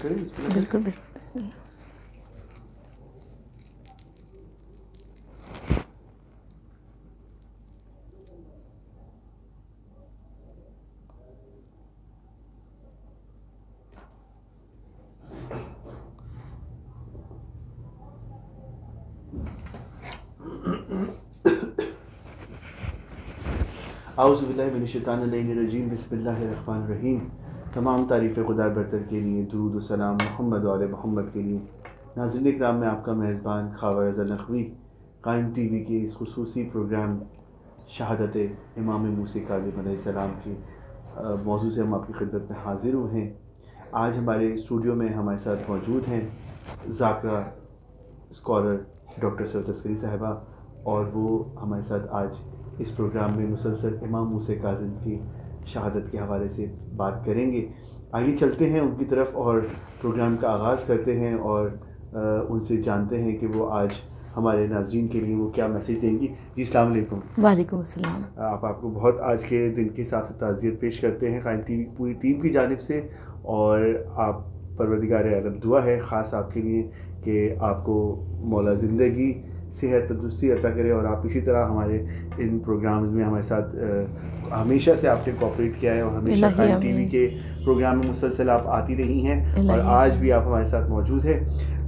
करें? बिल्कुल बिल्कुल, बिस्मिल्लाह। औज़ुबिल्लाहिमिनश्शैतानिर्रजीम, बिस्मिल्लाहिर्रहमानिर्रहीम। तमाम तारीफ़ खुदा बरतर के लिए, दुरूद व सलाम मोहम्मद वाले मोहम्मद के लिए। नाज़रीन इकराम, मैं आपका मेज़बान ख़वाजा रज़ा नक़वी कायम टीवी के इस खुसूसी प्रोग्राम शहादत इमाम मूसा काज़िम अलैहिस्सलाम की मौजू से हम आपकी खिदमत में हाज़िर हुए हैं। आज हमारे स्टूडियो में हमारे साथ मौजूद हैं ज़ाकरा स्कॉलर डॉक्टर सर तस्करी साहिबा, और वो हमारे साथ आज इस प्रोग्राम में मुसलसल इमाम मूसा काज़िम की शहादत के हवाले से बात करेंगे। आइए चलते हैं उनकी तरफ और प्रोग्राम का आगाज़ करते हैं और उनसे जानते हैं कि वो आज हमारे नाज़रीन के लिए वो क्या मैसेज देंगी। जी अस्सलाम वालेकुम। वालेकुम अस्सलाम। आपको बहुत आज के दिन के हिसाब से ताज़ियत पेश करते हैं कायम टीवी पूरी टीम की जानिब से, और आप परवरदिगार आलम दुआ है ख़ास आपके लिए कि आपको मौला ज़िंदगी सेहत तंदुरुस्ती अता करे, और आप इसी तरह हमारे इन प्रोग्राम्स में हमारे साथ हमेशा से आपने कोऑपरेट किया है और हमेशा कायम टीवी के प्रोग्राम में मुसलसल आप आती रही हैं और आज भी आप हमारे साथ मौजूद हैं।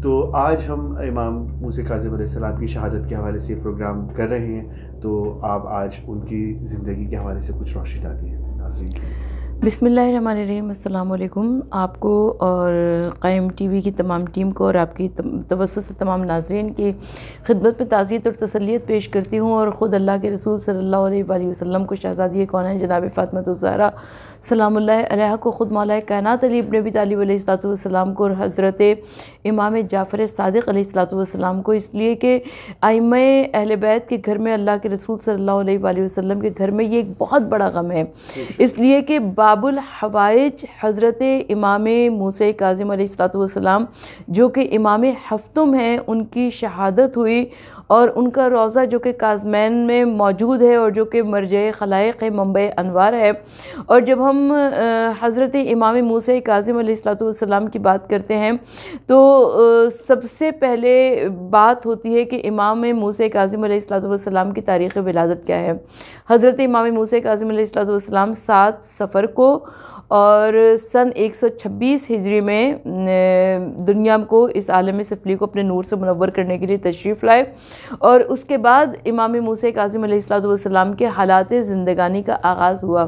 तो आज हम इमाम मूसा काज़िम अलैहिस्सलाम की शहादत के हवाले से प्रोग्राम कर रहे हैं, तो आप आज उनकी ज़िंदगी के हवाले से कुछ रोशनी डालिए नाज़रीन के लिए। बिस्मिल्लाहिर्रहमानिर्रहीम। अस्सलाम वालेकुम आपको और कायम टीवी की तमाम टीम को और आपकी तवस्सुत से तमाम नाज़रीन की खिदमत में ताज़ियत और तसल्लियत पेश करती हूँ, और ख़ुद अल्लाह के रसूल सल्लल्लाहु अलैहि वसल्लम को शहज़ादी कौनैन जनाब फ़ातिमा ज़हरा सलामुल्लाह अलैहा को ख़ुद मौला कायनात अली इब्न अबी तालिब अलैहिस्सलाम को, और हज़रत इमाम जाफ़र सादिक़ अलैहिस्सलाम को, इसलिए कि आइम्मा अहले बैत के घर में अल्लाह के रसूल सल्लल्लाहु अलैहि वसल्लम के घर में ये एक बहुत बड़ा गम है, इसलिए कि बाबुल हवाइज हज़रत इमाम मूसा काज़िम अलैहिस्सलाम जो कि इमाम हफ्तुम हैं, उनकी शहादत हुई, और उनका रोज़ा जो कि काज़मैन में मौजूद है और जो कि मरजे खलाइक़ है, मंबे अनवार है। और जब हम हज़रत इमाम मूसा काज़िम अलैहिस्सलाम की बात करते हैं तो सबसे पहले बात होती है कि इमाम मूसा काज़िम अलैहिस्सलाम की तारीख़ विलादत क्या है। हज़रत इमाम मूसा काज़िम अलैहिस्सलाम 7 सफ़र को और सन 126 हिजरी में दुनिया को, इस आलम सफली को अपने नूर से मुनव्वर करने के लिए तशरीफ़ लाए, और उसके बाद इमाम मूसा काज़िम अलैहिस्सलाम के हालात ज़िंदगानी का आगाज़ हुआ।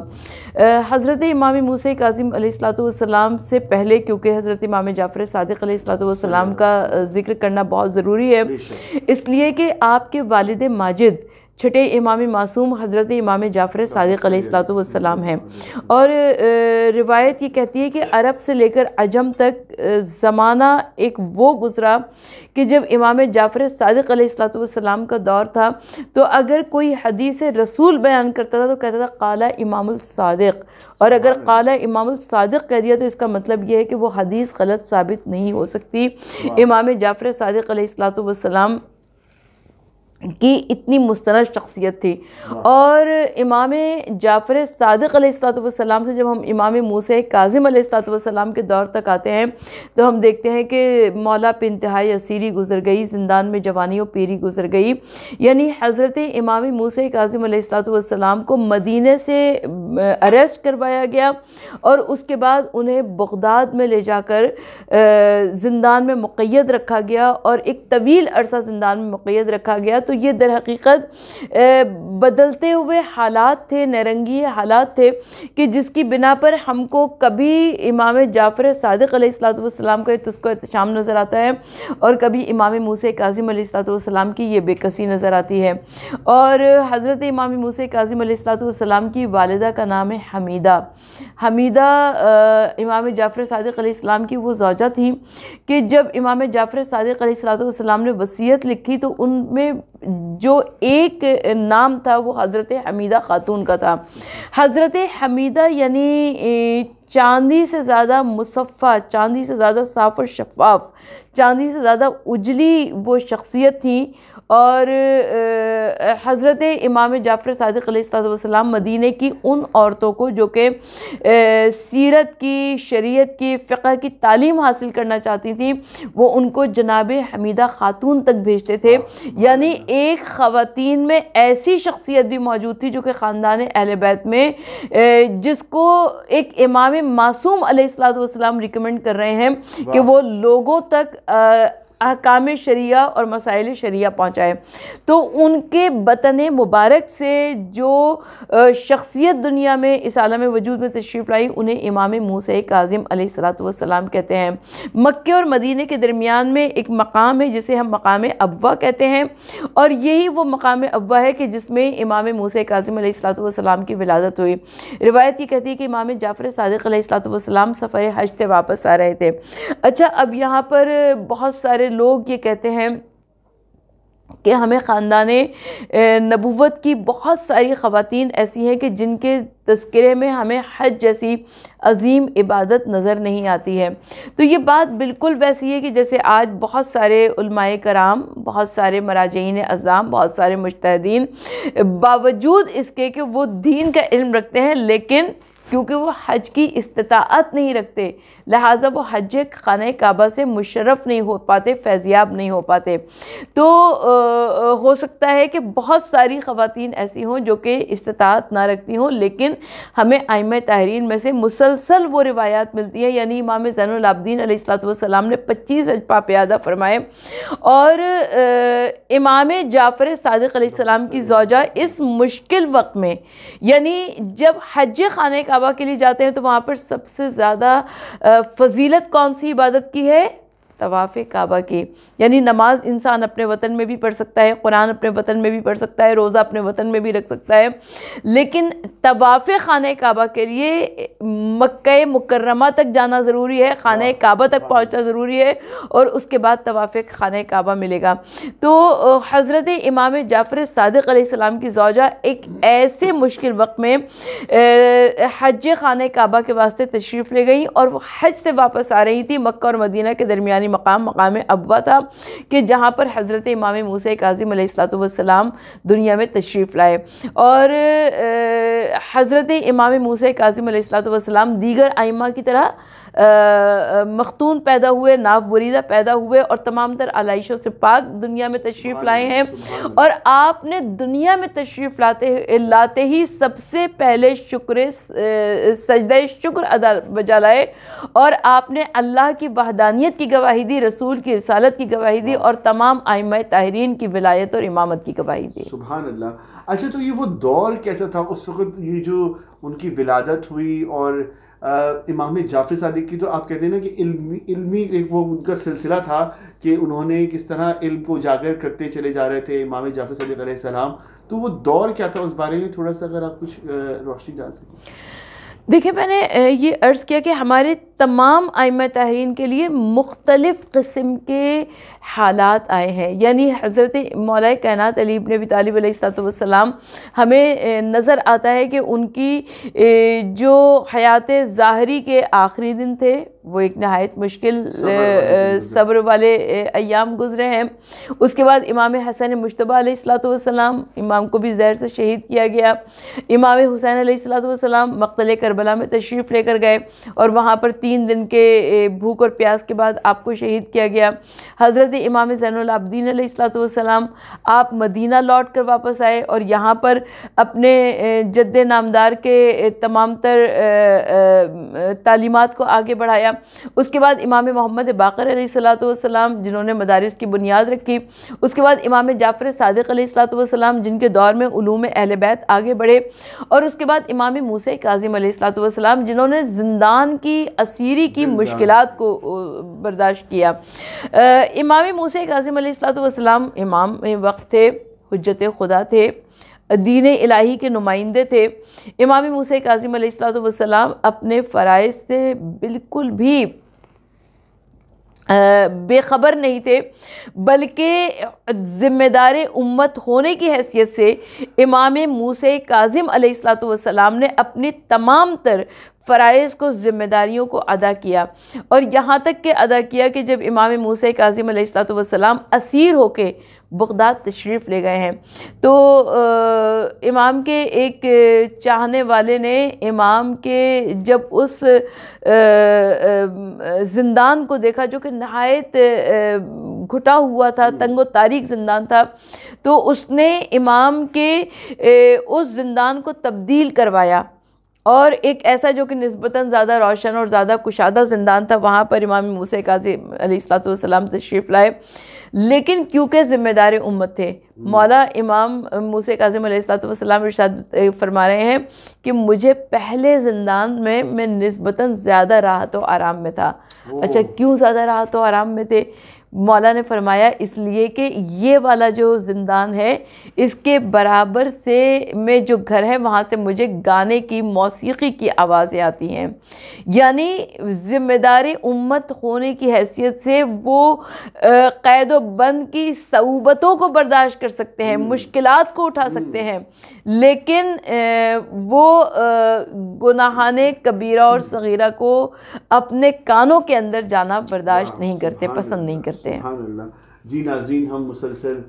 हज़रत इमाम मूसा काज़िम अलैहिस्सलाम से पहले, क्योंकि हज़रत इमाम जाफ़र सादिक़ अलैहिस्सलाम का ज़िक्र करना बहुत ज़रूरी है, इसलिए कि आपके वालिद माजिद छठे इमाम मासूम हज़रत इमाम जाफ़र सादिक़ अलैहिस्सलाम हैं। और रिवायत ये कहती है कि अरब से लेकर अजम तक ज़माना एक वो गुज़रा कि जब इमाम जाफ़र सादिक़ अलैहिस्सलाम का दौर था, तो अगर कोई हदीस रसूल बयान करता था तो कहता था क़ाला इमामुल सादिक़, और अगर क़ाला इमामुल सादिक़ कह दिया तो इसका मतलब यह है कि वो हदीस गलत साबित नहीं हो सकती। इमाम जाफ़र सादिक़ अलैहिस्सलाम की इतनी मुस्तनद शख्सियत थी। और इमाम जाफ़र सादिक़ अलैहिस्सलाम से जब हम इमाम मूसा काज़िम अलैहिस्सलाम के दौर तक आते हैं तो हम देखते हैं कि मौला पे इंतहाई असीरी गुज़र गई, ज़िंदान में जवानी और पीरी गुज़र गई। यानी हज़रत इमाम मूसा काज़िम अलैहिस्सलाम को मदीने से अरेस्ट करवाया गया, और उसके बाद उन्हें बगदाद में ले जाकर ज़िंदान में मुक़य्यद रखा गया, और एक तवील अरसा ज़िंदान में मुक़य्यद रखा गया। तो ये दर हकीकत बदलते हुए हालात थे, नरंगी हालात थे, कि जिसकी बिना पर हमको कभी इमाम जाफ़र सादिक़ अलैहिस्सलाम का उसको एहतशाम नज़र आता है, और कभी इमाम मूसा काज़िम अलैहिस्सलाम की ये बेकसी नज़र आती है। और हज़रत इमाम मूसा काज़िम अलैहिस्सलाम की वालिदा का नाम है हमीदा। हमीदा इमाम जाफ़र सादिक़ अलैहिस्सलाम की वो ज़ौजा थी कि जब इमाम जाफ़र सादिक़ अलैहिस्सलाम ने वसीयत लिखी तो उनमें जो एक नाम था वो हज़रत हमीदा ख़ातून का था। हज़रत हमीदा यानी चांदी से ज़्यादा मुसफ़्फ़ा, चांदी से ज़्यादा साफ़ और शफ़ाफ़, चांदी से ज़्यादा उजली वो शख्सियत थी, और हज़रत इमाम जाफ़र सादिक़ अलैहिस्सलाम मदीने की उन औरतों को जो कि सीरत की, शरीयत की, फ़िक़्ह की तालीम हासिल करना चाहती थी, वो उनको जनाब हमीदा ख़ातून तक भेजते थे। यानी एक ख़वातीन में ऐसी शख्सियत भी मौजूद थी जो कि ख़ानदान अहले बैत में जिसको एक इमाम मासूम अलैहिस्सलाम रिकमेंड कर रहे हैं कि वो लोगों तक अहकाम शरिया और मसाइल शरिया पहुँचाए। तो उनके बतन मुबारक से जो शख्सियत दुनिया में इस आलम वजूद में तशरीफ़ लाई, उन्हें इमाम मूसा काज़िम अलैहिस्सलाम कहते हैं। मक्के और मदीने के दरमियान में एक मकाम है जिसे हम मकाम अब्वा कहते हैं, और यही वो मकाम अब्वा है कि जिसमें इमाम मूसा काज़िम अलैहिस्सलाम की विलादत हुई। रिवायत ये कहती है कि इमाम जाफ़र सादिक़ अलैहिस्सलाम सफ़र हज से वापस आ रहे थे। अच्छा, अब यहाँ पर बहुत सारे लोग ये कहते हैं कि हमें ख़ानदान नबुव्वत की बहुत सारी ख़वातीन ऐसी हैं कि जिनके तज़किरे में हमें हज जैसी अज़ीम इबादत नज़र नहीं आती है। तो ये बात बिल्कुल वैसी है कि जैसे आज बहुत सारे उलमाए कराम, बहुत सारे मराजईन अज़ाम, बहुत सारे मुज्तहिदीन बावजूद इसके कि वो दीन का इल्म रखते हैं, लेकिन क्योंकि वो हज की इस्तिताअत नहीं रखते, लिहाजा वो हज खाने काबा से मुशर्रफ़ नहीं हो पाते, फैज़याब नहीं हो पाते। तो हो सकता है कि बहुत सारी ख़वातीन ऐसी हों जो कि इस्तिताअत ना रखती हों, लेकिन हमें आइम्मा ताहरीन में से मुसलसल वो रिवायात मिलती है। यानी इमाम ज़ैनुल आबिदीन अलैहिस्सलाम ने 25 हज पा प्यादा फरमाए, और इमाम जाफ़र सादिक़ अलैहिस्सलाम की ज़ौजा इस मुश्किल वक्त में, यानी जब हज खाने काबा के लिए जाते हैं तो वहाँ पर सबसे ज़्यादा फ़जीलत कौन सी इबादत की है? तवाफ़ काबा की। यानी नमाज इंसान अपने वतन में भी पढ़ सकता है, कुरान अपने वतन में भी पढ़ सकता है, रोज़ा अपने वतन में भी रख सकता है, लेकिन तवाफ़ खाने काबा के लिए मक्का मुकर्रमा तक जाना ज़रूरी है, खाने काबा तक पहुँचना ज़रूरी है, और उसके बाद तवाफ़ खाने काबा मिलेगा। तो हज़रत इमाम जाफ़र सादिक़ अलैहिस्सलाम की ज़ौजा एक ऐसे मुश्किल वक्त में हज खाने काबा के वास्ते तशरीफ़ ले गई, और वो हज से वापस आ रही थी। मक्का और मदीना के दरमियानी मकाम अब्वा था कि जहाँ पर हज़रत इमाम मूसा काज़िम अलैहिस्सलाम दुनिया में तशरीफ़ लाए, और हज़रत इमाम मूसा काज़िम अलैहिस्सलाम दीगर आइम्मा की तरह मख्तून पैदा हुए, नाव वरीदा पैदा हुए, और तमाम तर आलाइशों से पाक दुनिया में तशरीफ़ लाए हैं। और आपने दुनिया में तशरीफ़ लाते ही सबसे पहले सजदा शुक्र अदा बजा लाए, और आपने अल्लाह की वहदानियत की गवाही दी, रसूल की रिसालत की गवाही दी, और तमाम आइम्मा ताहिरीन की विलायत और इमामत की गवाही दी। सुभान अल्लाह। अच्छा, तो ये वो दौर कैसा था उस वक़्त, ये जो उनकी विलादत हुई, और इमाम जाफ़र सादिक़ की तो आप कहते हैं ना कि इल्मी एक वो उनका सिलसिला था कि उन्होंने किस तरह इल्म को उजागर करते चले जा रहे थे, इमाम जाफ़र सादिक़ अलैहिस्सलाम। तो वो दौर क्या था, उस बारे में थोड़ा सा अगर आप कुछ रोशनी डाल सकें। देखिए, मैंने ये अर्ज़ किया कि हमारे तमाम आइम्मा ताहरीन के लिए मुख्तलिफ़ किस्म के हालात आए हैं। यानी हज़रत मौला कायनात अली इब्न अबी तालिब अलैहिस्सलाम हमें नज़र आता है कि उनकी जो हयात ज़ाहरी के आखिरी दिन थे वो एक नहायत मुश्किल सब्र वाले अय्याम गुज़रे हैं। उसके बाद इमाम हसन मुश्तबा अलैहिस्सलाम, इमाम को भी ज़हर से शहीद किया गया। इमाम हुसैन अलैहिस्सलाम मक़तल करबला में तशरीफ़ लेकर गए, और वहाँ पर 3 दिन के भूख और प्यास के बाद आपको शहीद किया गया। हज़रत इमाम ज़ैनुल आबिदीन अलैहिस्सलाम आप मदीना लौट कर वापस आए, और यहाँ पर अपने जद्द नामदार के तमाम तर तालीमात को आगे बढ़ाया। उसके बाद इमाम मोहम्मद बाक़र अलैहिस्सलाम जिन्होंने मदारिस की बुनियाद रखी। उसके बाद इमाम जाफ़र सादिक़ अलैहिस्सलाम जिनके दौर में उलूम अहले बैत आगे बढ़े, और उसके बाद इमाम मूसा काज़िम अलैहिस्सलाम जिन्होंने ज़िंदान की असीरी की मुश्किलात को बर्दाश्त किया। इमाम मूसा काज़िम अलैहिस्सलाम इमाम वक्त थे, हुज्जत खुदा थे, दीन इलाही के नुमाइंदे थे। इमाम मूसा काज़िम अलैहिस्सलाम अपने फ़राइज़ से बिल्कुल भी बेखबर नहीं थे, बल्कि ज़िम्मेदार उम्मत होने की हैसियत से इमाम मूसा काज़िम अलैहिस्सलाम ने अपनी तमाम तर फ़राइज़ को, ज़िम्मेदारियों को अदा किया, और यहाँ तक के अदा किया कि जब इमाम मूसा काज़िम अलैहिस्सलातु वस्सलाम असीर होके बगदाद तशरीफ़ ले गए हैं, तो इमाम के एक चाहने वाले ने इमाम के जब उस ज़िंदान को देखा जो कि नहायत घुटा हुआ था, तंगो तारीक ज़िंदान था, तो उसने इमाम के उस ज़िंदान को तब्दील करवाया और एक ऐसा जो कि निस्बतन ज़्यादा रोशन और ज़्यादा कुशादा ज़िंदान था, वहाँ पर इमाम मूसा काज़िम अलैहिस्सलातु वस्सलाम तशरीफ़ लाए। लेकिन क्योंकि ज़िम्मेदार उम्मत थे, मौला इमाम मूसा काज़िम अलैहिस्सलातु वस्सलाम इरशाद फरमा रहे हैं कि मुझे पहले ज़िंदान में मैं निस्बतन ज़्यादा राहत व आराम में था। अच्छा, क्यों ज़्यादा राहत व आराम में थे? मौला ने फरमाया इसलिए कि ये वाला जो ज़िंदान है, इसके बराबर से में जो घर है वहाँ से मुझे गाने की, मौसीकी की आवाज़ें आती हैं। यानी ज़िम्मेदारी उम्मत होने की हैसियत से वो क़ैद व बंद की सऊबतों को बर्दाश्त कर सकते हैं, मुश्किलात को उठा सकते हैं, लेकिन वो गुनाहाने कबीरा और सगीरा को अपने कानों के अंदर जाना बर्दाश्त नहीं करते, पसंद नहीं करते। सुभान जी नाज़रीन, हम मुसलसल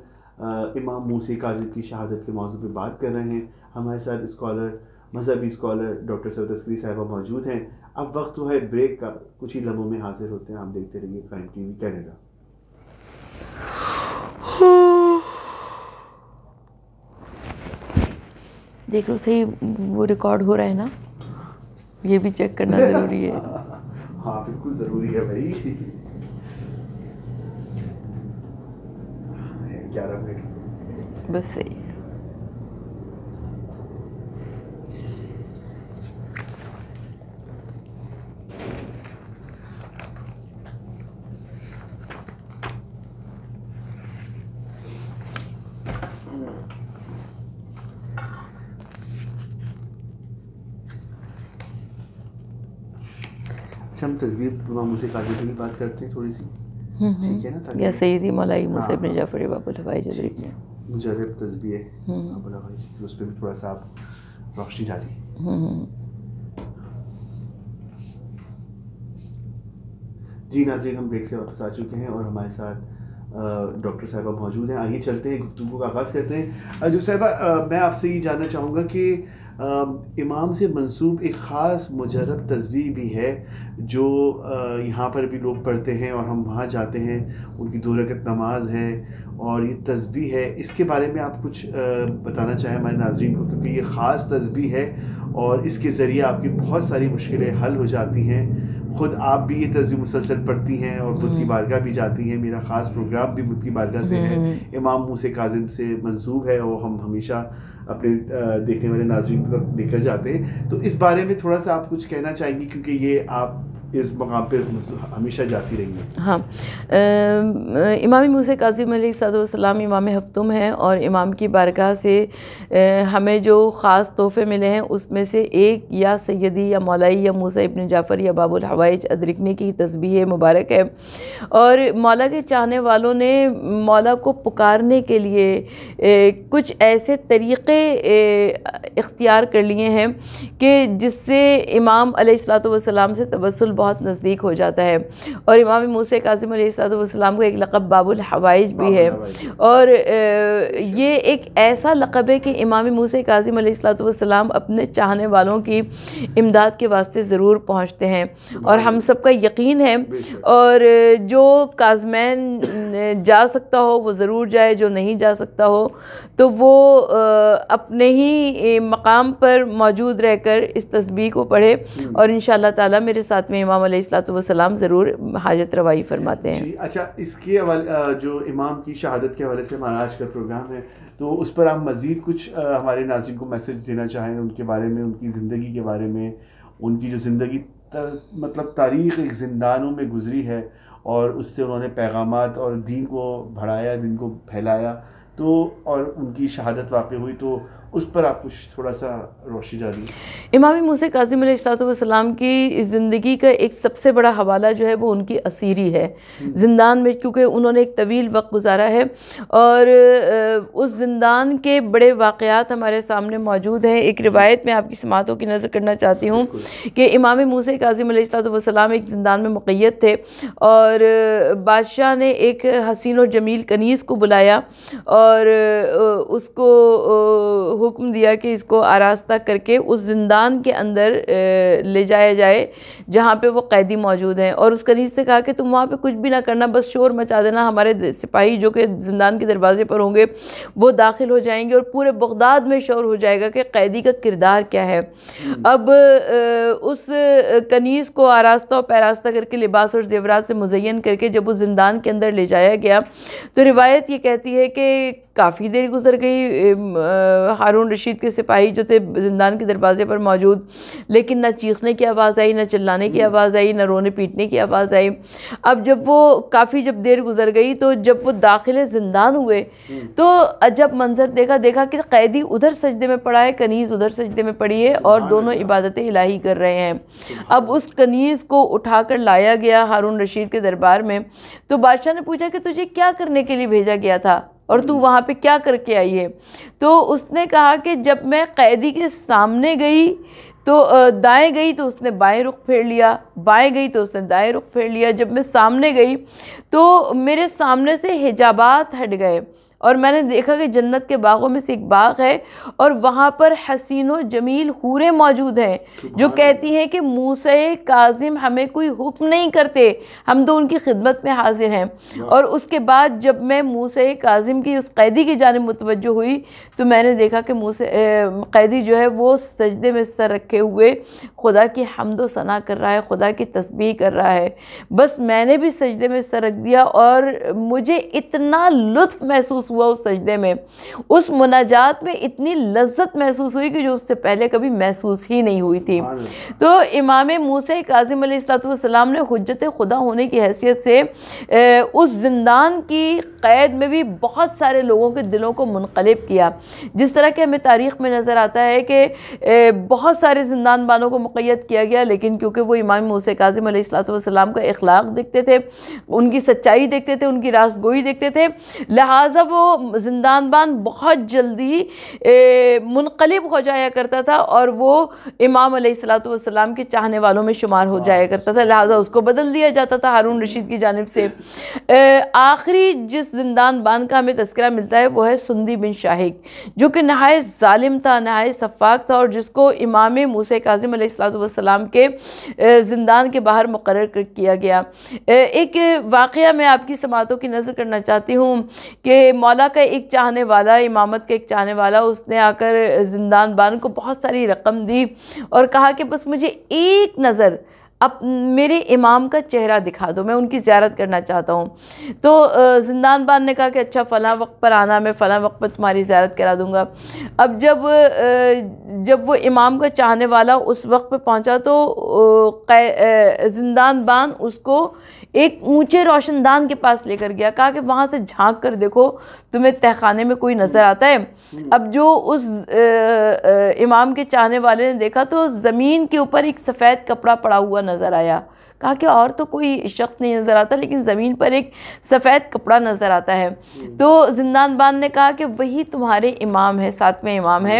इमाम मूसा काज़िम की शहादत के मौजू पे बात कर रहे हैं। हमारे साथ स्कॉलर, मजहबी स्कॉलर डॉक्टर सैयद तस्करी साहिबा मौजूद हैं। अब वक्त हुआ है ब्रेक का, कुछ ही लम्हों में हाजिर होते हैं। आप देखते रहिए क्राइम टीवी कनाडा। देख लो सही वो रिकॉर्ड हो रहा है ना, ये भी चेक करना ज़रूरी है। हाँ बिल्कुल ज़रूरी है भाई। 11 मिनट बस सही है। अच्छा, हम तस्वीर इमाम मूसा काज़िम की बात करते हैं थोड़ी सी, ठीक है ना? या सैयदी मौलाई मूसा इब्न जाफ़र बाबुल हवाइज अदरिक ने मुजर्रब तस्बीह बाबुल हवाइज, उस पर भी थोड़ा सा आप रोशनी डाली। जी नाज़रीन, हम ब्रेक से वापस आ चुके हैं और हमारे साथ डॉक्टर साहिबा मौजूद हैं। आइए चलते हैं, गुफ्तगू का आगाज़ करते हैं। जो साहिबा, मैं आपसे ये जानना चाहूँगा कि इमाम से मंसूब एक ख़ास मुजर्रब तस्बीह भी है जो यहाँ पर भी लोग पढ़ते हैं और हम वहाँ जाते हैं, उनकी 2 रकत नमाज है और ये तस्बीह है। इसके बारे में आप कुछ बताना चाहें हमारे नाज़रीन को, क्योंकि ये ख़ास तस्बीह है और इसके ज़रिए आपकी बहुत सारी मुश्किलें हल हो जाती हैं। खुद आप भी ये तस्बीह मुसलसल पढ़ती हैं और बुत की बारगाह भी जाती हैं। मेरा ख़ास प्रोग्राम भी बुत की बारगाह से है, इमाम मूसा काज़िम से मंसूब है और हम हमेशा अपने देखने वाले नाज़रीन को तक लेकर जाते हैं। तो इस बारे में थोड़ा सा आप कुछ कहना चाहेंगी, क्योंकि ये आप इस मकाम पे हमेशा जाती रही हैं। हाँ, इमाम मूसा काज़िम अलैहिस्सलाम इमाम हफ्तुम हैं और इमाम की बारगाह से हमें जो ख़ास तोहफ़े मिले हैं उसमें से एक या सैयदी या मौलाई या मूसा इब्न जाफ़र या बाबुल हवाइज अदरिकनी की तस्बीह मुबारक है। और मौला के चाहने वालों ने मौला को पुकारने के लिए कुछ ऐसे तरीक़े इख्तियार कर लिए हैं कि जिससे इमाम अलैहिस्सलातु वस्सलाम से तवस्सुल बहुत नज़दीक हो जाता है। और इमाम मूसा काज़िम अलैहिस्सलातु वस्सलाम को एक लक़ब बाबुल हवाइज भी है, और ये एक ऐसा लक़ब है कि इमाम मूसा काज़िम अलैहिस्सलातु वस्सलाम अपने चाहने वालों की इमदाद के वास्ते ज़रूर पहुँचते हैं और हम सब का यकीन है। और जो काज़मैन जा सकता हो वो ज़रूर जाए, जो नहीं जा सकता हो तो वो अपने ही मकाम पर मौजूद रहकर इस तस्बीह को पढ़े और इंशाअल्लाह ताला मेरे साथ में इमाम अलैहिस्सलातु वस्सलाम ज़रूर हाजत रवाई फरमाते हैं। अच्छा, इसके हवाले जो इमाम की शहादत के हवाले से हमारा आज का प्रोग्राम है, तो उस पर आप मज़ीद कुछ हमारे नाज़रीन को मैसेज देना चाहें उनके बारे में, उनकी ज़िंदगी के बारे में, उनकी जो ज़िंदगी मतलब तारीख़ एक ज़िंदानों में गुज़री है और उससे उन्होंने पैगामात और दीन को बढ़ाया, दीन को फैलाया, तो और उनकी शहादत वाक़ई हुई, तो उस पर आप कुछ थोड़ा सा रोशनी डालिए। इमाम मूसा काज़िम अलैहिस्सलाम की ज़िंदगी का एक सबसे बड़ा हवाला जो है वो उनकी असीरी है ज़िंदान में, क्योंकि उन्होंने एक तवील वक्त गुजारा है और उस ज़िंदान के बड़े वाक़यात हमारे सामने मौजूद हैं। एक रिवायत में आपकी समातों की नज़र करना चाहती हूँ कि इमाम मूसा काज़िम अलैहिस्सलाम एक ज़िंदान में मुक़य्यद थे और बादशाह ने एक हसीन और जमील कनीज़ को बुलाया और उसको हुक्म दिया कि इसको आरास्ता करके उस ज़िंदान के अंदर ले जाया जाए जहाँ पे वो कैदी मौजूद हैं, और उस कनीज़ से कहा कि तुम वहाँ पे कुछ भी ना करना, बस शोर मचा देना, हमारे सिपाही जो कि ज़िंदान के दरवाजे पर होंगे वो दाखिल हो जाएंगे और पूरे बगदाद में शोर हो जाएगा कि कैदी का किरदार क्या है। अब उस कनीज़ को आरास्ता और पैरास्ता करके लिबास और ज़ेवरात से मुज़य्यन करके जब उस ज़िंदान के अंदर ले जाया गया तो रिवायत ये कहती है कि काफ़ी देर गुजर गई, हारून रशीद के सिपाही जो थे ज़िंदान के दरवाजे पर मौजूद, लेकिन ना चीखने की आवाज़ आई, ना चिल्लाने की आवाज़ आई, ना रोने पीटने की आवाज़ आई। अब जब जब देर गुजर गई तो जब वो दाखिल ज़िंदान हुए तो अजब मंजर देखा कि कैदी उधर सजदे में पड़ा है, कनीज़ उधर सजदे में पड़ी है और दोनों इबादतें इलाही कर रहे हैं। अब उस कनीज़ को उठाकर लाया गया हारून रशीद के दरबार में, तो बादशाह ने पूछा कि तुझे क्या करने के लिए भेजा गया था और तू वहाँ पे क्या करके आई है? तो उसने कहा कि जब मैं कैदी के सामने गई तो दाएं गई तो उसने बाएं रुख फेर लिया, बाएं गई तो उसने दाएं रुख फेर लिया। जब मैं सामने गई तो मेरे सामने से हिजाबात हट गए और मैंने देखा कि जन्नत के बागों में से एक बाग है और वहाँ पर हसीन व जमील हूरें मौजूद हैं जो कहती हैं कि मूसा काज़िम हमें कोई हुक्म नहीं करते, हम तो उनकी खिदमत में हाजिर हैं। और उसके बाद जब मैं मूसा काज़िम की उस कैदी की जानिब मुतवज्जो हुई तो मैंने देखा कि कैदी जो है वो सजदे में सर रखे हुए खुदा की हम्द व सना कर रहा है, खुदा की तस्बीह कर रहा है। बस मैंने भी सजदे में सर रख दिया और मुझे इतना लुत्फ़ महसूस हुआ उस सजदे में, उस मुनाजात में इतनी लज्जत महसूस हुई कि जो उससे पहले कभी महसूस ही नहीं हुई थी। तो इमाम मूसा काज़िम अलैहिस्सलाम ने हुज्जत खुदा होने की हैसियत से उस ज़िंदान की क़ैद में भी बहुत सारे लोगों के दिलों को मुनक़लिब किया। जिस तरह के हमें तारीख़ में नज़र आता है कि बहुत सारे ज़िंदान बानों को मुक़य्यद किया गया, लेकिन क्योंकि वो इमाम मूसा काज़िम अलैहिस्सलाम का इखलाक़ देखते थे, उनकी सच्चाई देखते थे, उनकी रास्तगोई देखते थे, लिहाजा वो ज़िंदान बान बहुत जल्दी मुनक़लिब हो जाया करता था और वो इमाम अलैहिस्सलाम के चाहने वालों में शुमार हो जाया करता था, लिहाजा उसको बदल दिया जाता था हारून रशीद की जानिब से। आखिरी जिस ज़िंदान बान का हमें तज़किरा मिलता है वो है सुंदी बिन शाहिक, जो कि नहायत ज़ालिम था, नहायत सफ़ाक था और जिसको इमाम मूसा काज़िम अलैहिस्सलाम के ज़िंदान के बाहर मुक़र्रर किया गया। एक वाक़या मैं आपकी समातों की नज़र करना चाहती हूँ कि मौला का एक चाहने वाला, इमामत का एक चाहने वाला, उसने आकर ज़िंदान बान को बहुत सारी रकम दी और कहा कि बस मुझे एक नज़र अब मेरे इमाम का चेहरा दिखा दो, मैं उनकी ज़ियारत करना चाहता हूँ। तो ज़िंदान बान ने कहा कि अच्छा फ़लाँ वक्त पर आना, मैं फ़लाँ वक्त पर तुम्हारी ज़ियारत करा दूँगा। अब जब वो इमाम का चाहने वाला उस वक्त पे पहुँचा तो ज़िंदान बान उसको एक ऊंचे रोशनदान के पास लेकर गया, कहा कि वहाँ से झांक कर देखो तुम्हें तहखाने में कोई नज़र आता है। अब जो उस इमाम के चाहने वाले ने देखा तो ज़मीन के ऊपर एक सफ़ेद कपड़ा पड़ा हुआ नज़र आया। कहा कि और तो कोई शख्स नहीं नज़र आता, लेकिन ज़मीन पर एक सफ़ेद कपड़ा नज़र आता है। तो ज़िंदान बान ने कहा कि वही तुम्हारे इमाम है, सातवें इमाम है,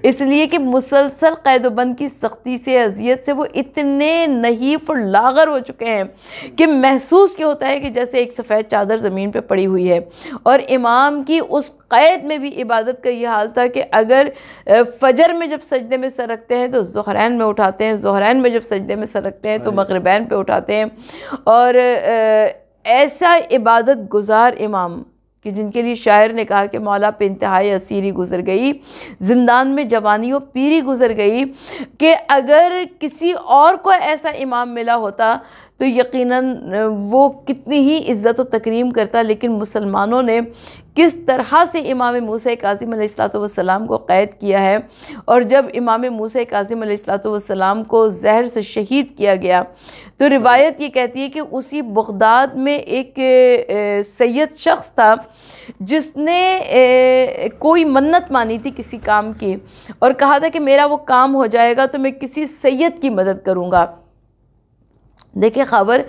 इसलिए कि मुसलसल क़ैद-ओ-बंद की सख्ती से, अजियत से वो इतने नहीफ़ और लागर हो चुके हैं कि महसूस क्या होता है कि जैसे एक सफ़ेद चादर ज़मीन पर पड़ी हुई है। और इमाम की उस क़ैद में भी इबादत का ये हाल था कि अगर फ़जर में जब सजदे में सर रखते हैं तो ज़ुहरैन में उठाते हैं, ज़ुहरैन में जब सजदे में सर रखते हैं तो मग़रिबैन पे उठाते हैं। और ऐसा इबादत गुज़ार इमाम कि जिनके लिए शायर ने कहा कि मौला पे इंतहाई असीरी गुज़र गई, ज़िंदान में जवानी व पीरी गुज़र गई, कि अगर किसी और को ऐसा इमाम मिला होता तो यकीनन वो कितनी ही इज़्ज़त व तकरीम करता, लेकिन मुसलमानों ने किस तरह से इमाम मूसा काज़िम अलैहिस्सलाम को क़ैद किया है। और जब इमाम मूसा काज़िम अलैहिस्सलाम को जहर से शहीद किया गया तो रिवायत ये कहती है कि उसी बगदाद में एक सैयद शख्स था जिसने कोई मन्नत मानी थी किसी काम की और कहा था कि मेरा वो काम हो जाएगा तो मैं किसी सैयद की मदद करूँगा। देखिए ख़बर,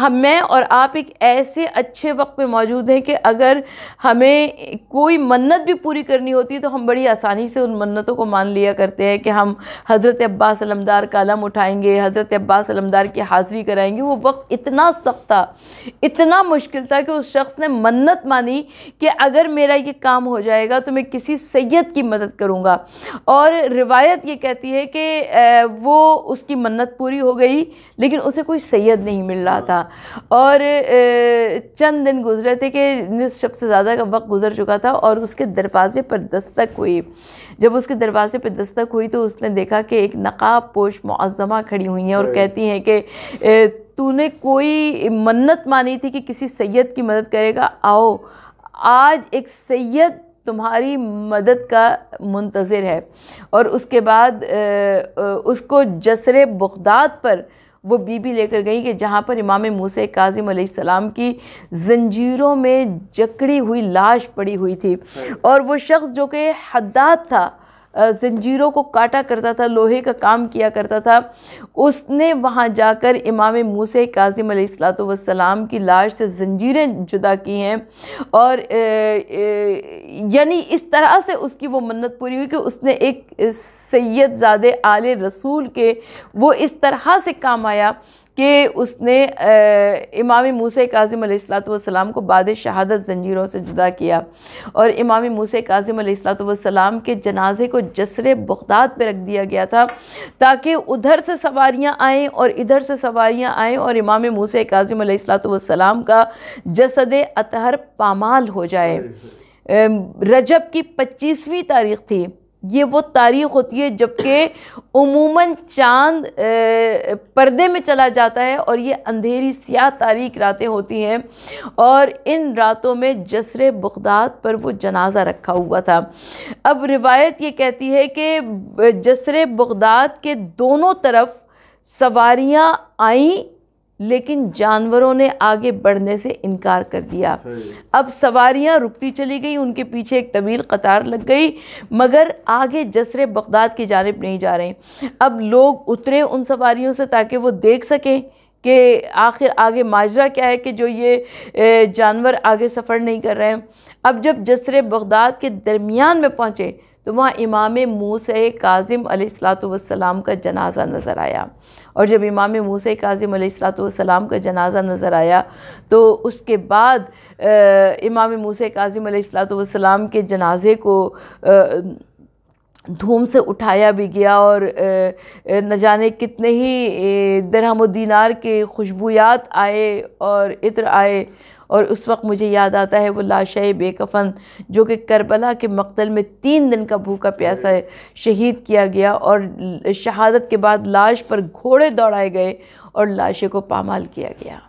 मैं और आप एक ऐसे अच्छे वक्त पे मौजूद हैं कि अगर हमें कोई मन्नत भी पूरी करनी होती है तो हम बड़ी आसानी से उन मन्नतों को मान लिया करते हैं कि हम हज़रत अब्बास अलमदार का अलम उठाएंगे, हज़रत अब्बास अलमदार की हाज़िरी कराएंगे। वो वक्त इतना सख्त था, इतना मुश्किल था कि उस शख्स ने मन्नत मानी कि अगर मेरा ये काम हो जाएगा तो मैं किसी सैयद की मदद करूँगा। और रिवायत ये कहती है कि वो उसकी मन्नत पूरी हो गई लेकिन उसे कोई सैयद नहीं मिल रहा था। और चंद दिन गुजरे थे कि निस्फ शब से ज़्यादा का वक्त गुजर चुका था और उसके दरवाज़े पर दस्तक हुई। जब उसके दरवाज़े पर दस्तक हुई तो उसने देखा कि एक नकाब पोश मुअज़्ज़मा खड़ी हुई हैं और कहती हैं कि तूने कोई मन्नत मानी थी कि किसी सैयद की मदद करेगा, आओ आज एक सैयद तुम्हारी मदद का मुंतज़िर है। और उसके बाद उसको जसरे बगदाद पर वो बीबी लेकर गई कि जहाँ पर इमाम मूसा काज़िम अलैहिस्सलाम की ज़ंजीरों में जकड़ी हुई लाश पड़ी हुई थी। और वो शख्स जो कि हद्दाद था, ज़ंजीरों को काटा करता था, लोहे का काम किया करता था, उसने वहाँ जाकर इमाम मूसा काज़िम अलैहिस्सलाम की लाश से ज़ंजीरें जुदा की हैं। और यानी इस तरह से उसकी वो मन्नत पूरी हुई कि उसने एक सैयद ज़ादे आले रसूल के वो इस तरह से काम आया कि उसने इमाम मूसा काज़िम अलैहिस्सलाम को बाद शहादत ज़ंजीरों से जुदा किया। और इमाम मूसा काज़िम अलैहिस्सलाम के जनाजे को जसरे बगदाद पे रख दिया गया था ताकि उधर से सवारियाँ आएँ और इधर से सवारियाँ आएँ और इमाम मूसा काज़िम अलैहिस्सलाम का जसद अतहर पामाल हो जाए। रजब की 25वीं तारीख़ थी। ये वो तारीख़ होती है जबकि उमूमन चाँद पर्दे में चला जाता है और ये अंधेरी स्याह तारीक रातें होती हैं। और इन रातों में जसरे बगदाद पर वो जनाजा रखा हुआ था। अब रिवायत ये कहती है कि जसरे बगदाद के दोनों तरफ सवारियाँ आईं लेकिन जानवरों ने आगे बढ़ने से इनकार कर दिया। अब सवारियां रुकती चली गई, उनके पीछे एक तवील कतार लग गई मगर आगे जसरे बगदाद की जानिब नहीं जा रहे। अब लोग उतरे उन सवारियों से ताकि वो देख सकें कि आखिर आगे माजरा क्या है कि जो ये जानवर आगे सफ़र नहीं कर रहे हैं। अब जब जसरे बगदाद के दरमियान में पहुँचे तो वहाँ इमाम मूसा काज़िम अलैहिस्सलाम का जनाज़ा नज़र आया। और जब इमाम मूसा काज़िम अलैहिस्सलाम का जनाज़ा नज़र आया तो उसके बाद इमाम मूसा काज़िम अलैहिस्सलाम के जनाज़े को धूम से उठाया भी गया और न जाने कितने ही दिरहम व दीनार के खुशबूयात आए और इत्र आए। और उस वक्त मुझे याद आता है वो लाशे बेकफन जो कि करबला के मक्तल में 3 दिन का भूखा प्यासा शहीद किया गया और शहादत के बाद लाश पर घोड़े दौड़ाए गए और लाशे को पामाल किया गया।